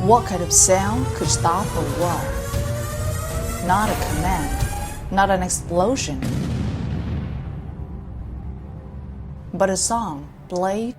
What kind of sound could start a war? Not a command, not an explosion, but a song played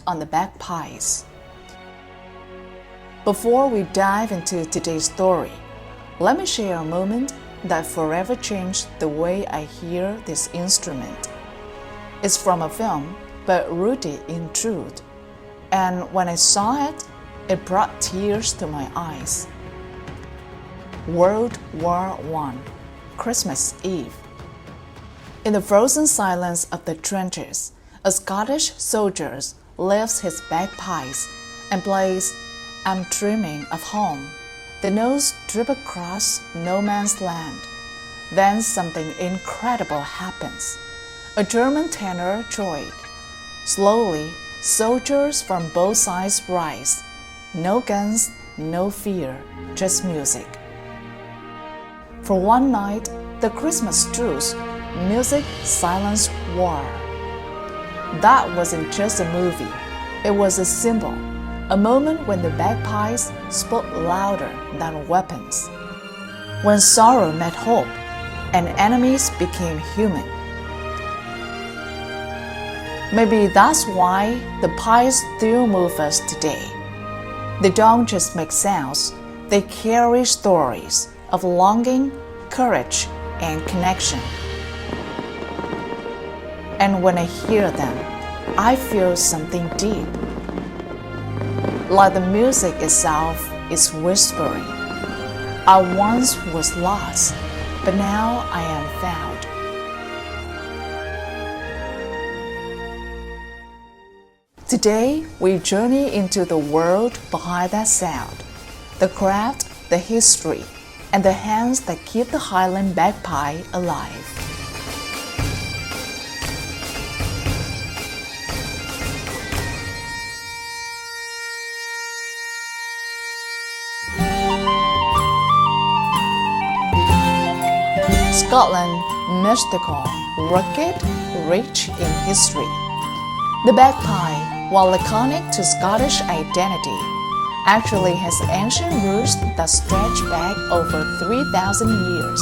on the bagpipes. Before we dive into today's story, let me share a moment that forever changed the way I hear this instrument. It's from a film, but rooted in truth. And when I saw it, it brought tears to my eyes. World War I, Christmas Eve. In the frozen silence of the trenches, a Scottish soldier lifts his bagpipes and plays "I'm Dreaming of Home." The notes drip across no man's land. Then something incredible happens. A German tenor joined. Slowly, soldiers from both sides rise. No guns, no fear, just music. For one night, the Christmas truce, music silenced war. That wasn't just a movie. It was a symbol, a moment when the bagpipes spoke louder than weapons. When sorrow met hope, and enemies became human. Maybe that's why the pipes still move us today. They don't just make sounds, they carry stories of longing, courage, and connection. And when I hear them, I feel something deep. Like the music itself is whispering. I once was lost, but now I am found. Today, we journey into the world behind that sound, the craft, the history, and the hands that keep the Highland bagpipe alive. Scotland, mystical, rugged, rich in history. The bagpipe, while iconic to Scottish identity, actually has ancient roots that stretch back over 3,000 years.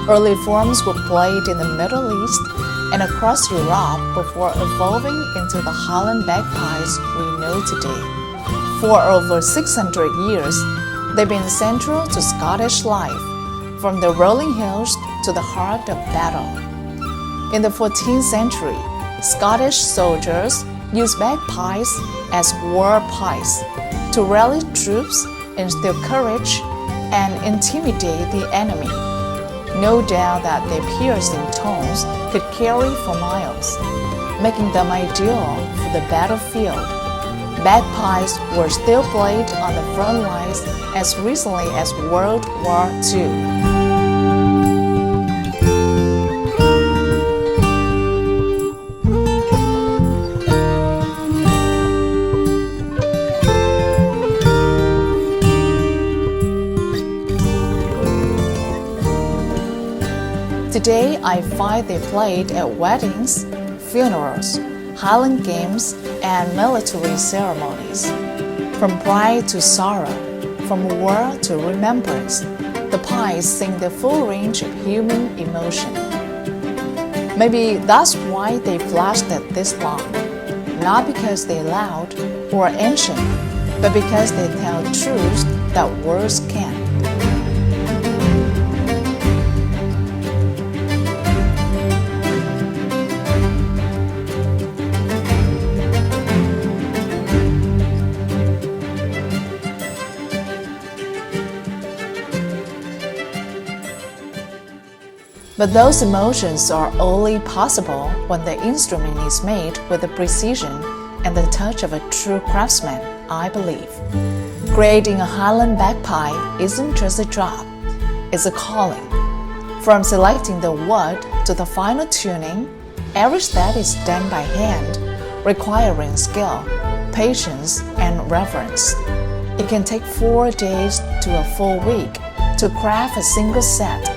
Early forms were played in the Middle East and across Europe before evolving into the Highland bagpipes we know today. For over 600 years, they've been central to Scottish life, from the rolling hills to the heart of battle. In the 14th century, Scottish soldiers used bagpipes as war pipes to rally troops, instill courage, and intimidate the enemy. No doubt that their piercing tones could carry for miles, making them ideal for the battlefield. Bagpipes were still played on the front lines as recently as World War II. Today, I find they played at weddings, funerals, Highland games, and military ceremonies. From pride to sorrow, from war to remembrance, the pipes sing the full range of human emotion. Maybe that's why they've lasted this long, not because they're loud or ancient, but because they tell truths that words can't. But those emotions are only possible when the instrument is made with the precision and the touch of a true craftsman, I believe. Creating a Highland bagpipe isn't just a job, it's a calling. From selecting the wood to the final tuning, every step is done by hand, requiring skill, patience, and reverence. It can take 4 days to a full week to craft a single set.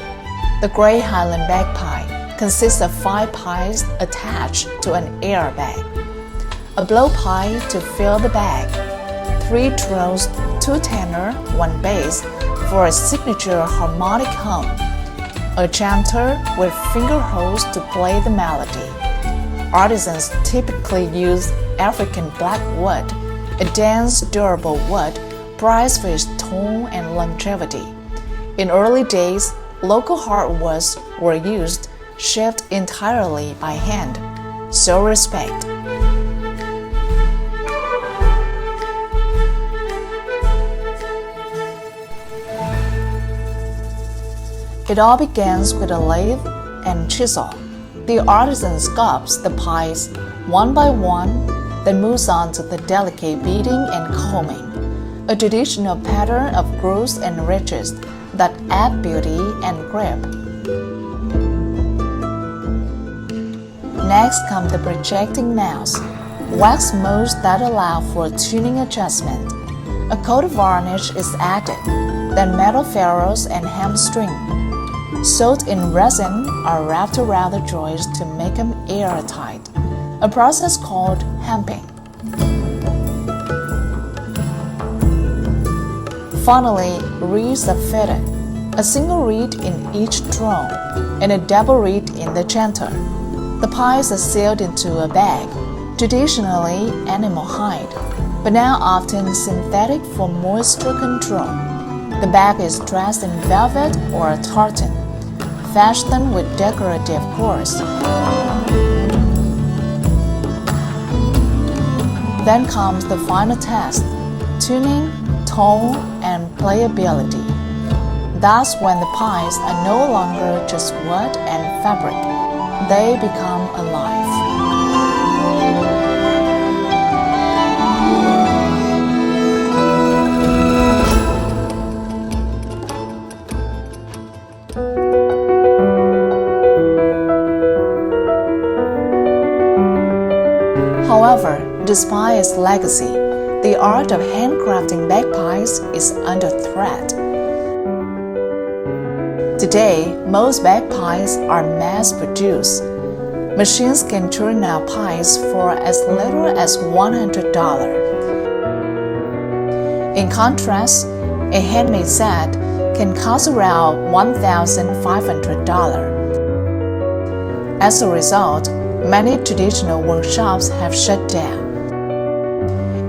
The Great Highland Bagpipe consists of 5 pipes attached to an air bag, a blowpipe to fill the bag, 3 throats two tenor, one bass for a signature harmonic hum, a chanter with finger holes to play the melody. Artisans typically use African Blackwood, a dense, durable wood prized for its tone and longevity. In early days, local hardwoods were used, shaped entirely by hand. So respect. It all begins with a lathe and chisel. The artisan sculpts the pies one by one, then moves on to the delicate beading and combing, a traditional pattern of grooves and ridges that add beauty and grip. Next come the projecting mounts, wax molds that allow for tuning adjustment. A coat of varnish is added, then metal ferrules and hemp string, soaked in resin, are wrapped around the joints to make them airtight, a process called hemping. Finally, reeds are fitted, a single reed in each drone and a double reed in the chanter. The pies are sealed into a bag, traditionally animal hide, but now often synthetic for moisture control. The bag is dressed in velvet or tartan, fashioned with decorative cords. Then comes the final test, tuning, tone, and playability. That's when the pies are no longer just wood and fabric. They become alive. However, despite its legacy, the art of handcrafting bagpipes is under threat. Today, most bagpipes are mass-produced. Machines can churn out pipes for as little as $100. In contrast, a handmade set can cost around $1,500. As a result, many traditional workshops have shut down.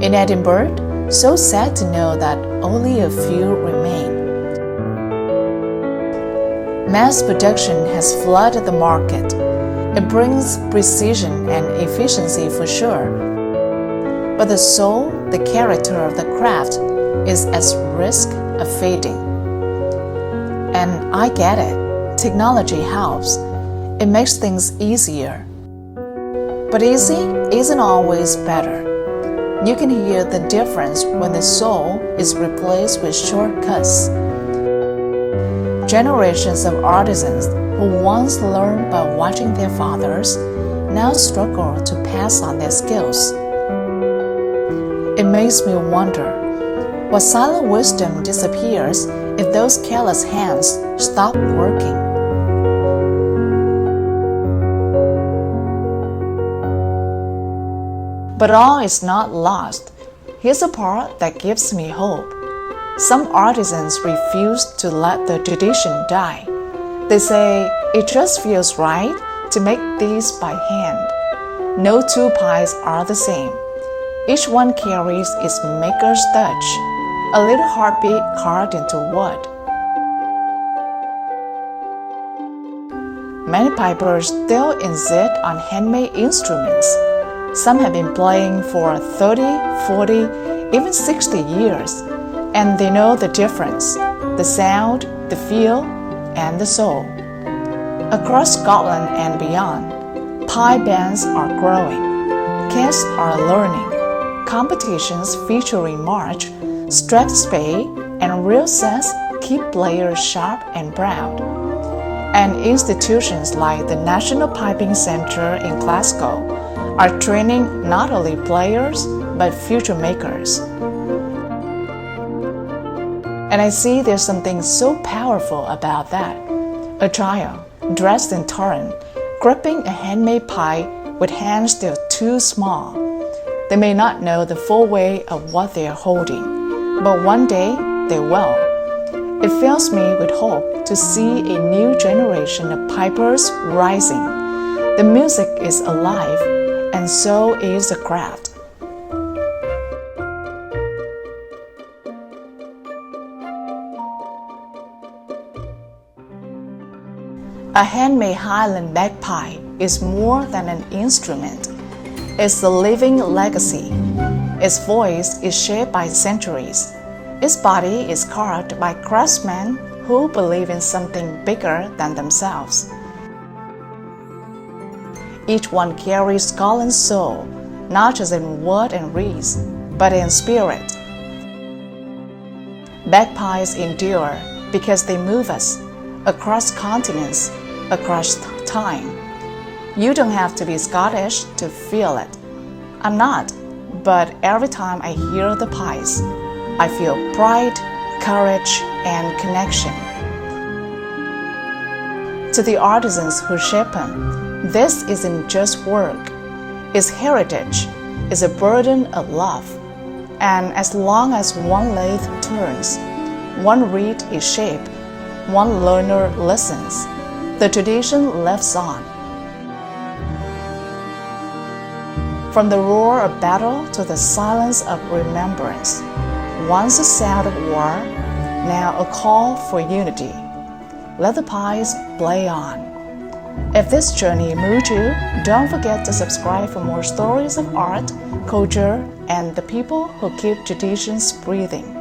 In Edinburgh, so sad to know that only a few remain. Mass production has flooded the market. It brings precision and efficiency for sure. But the soul, the character of the craft, is at risk of fading. And I get it. Technology helps. It makes things easier. But easy isn't always better. You can hear the difference when the soul is replaced with shortcuts. Generations of artisans who once learned by watching their fathers now struggle to pass on their skills. It makes me wonder, what silent wisdom disappears if those careless hands stop working? But all is not lost. Here's a part that gives me hope. Some artisans refuse to let the tradition die. They say it just feels right to make these by hand. No two pies are the same. Each one carries its maker's touch, a little heartbeat carved into wood. Many pipers still insist on handmade instruments. Some have been playing for 30, 40, even 60 years, and they know the difference, the sound, the feel, and the soul. Across Scotland and beyond, pie bands are growing, kids are learning, competitions featuring march, strathspey, and reel sets keep players sharp and proud. And institutions like the National Piping Center in Glasgow are training not only players but future makers. And I see there's something so powerful about that. A child, dressed in tartan, gripping a handmade pie with hands still too small. They may not know the full weight of what they are holding, but one day they will. It fills me with hope to see a new generation of pipers rising. The music is alive, and so is the craft. A handmade Highland bagpipe is more than an instrument. It's a living legacy. Its voice is shaped by centuries. Its body is carved by craftsmen who believe in something bigger than themselves. Each one carries Scotland's soul, not just in word and reeds, but in spirit. Bagpipes endure because they move us across continents, across time. You don't have to be Scottish to feel it. I'm not, but every time I hear the pipes, I feel pride, courage, and connection. To the artisans who shape them, this isn't just work. It's heritage. It's a burden of love. And as long as one lathe turns, one reed is shaped, one learner listens, the tradition lives on. From the roar of battle to the silence of remembrance, once a sound of war, now a call for unity. Let the pipes play on. If this journey moved you, don't forget to subscribe for more stories of art, culture, and the people who keep traditions breathing.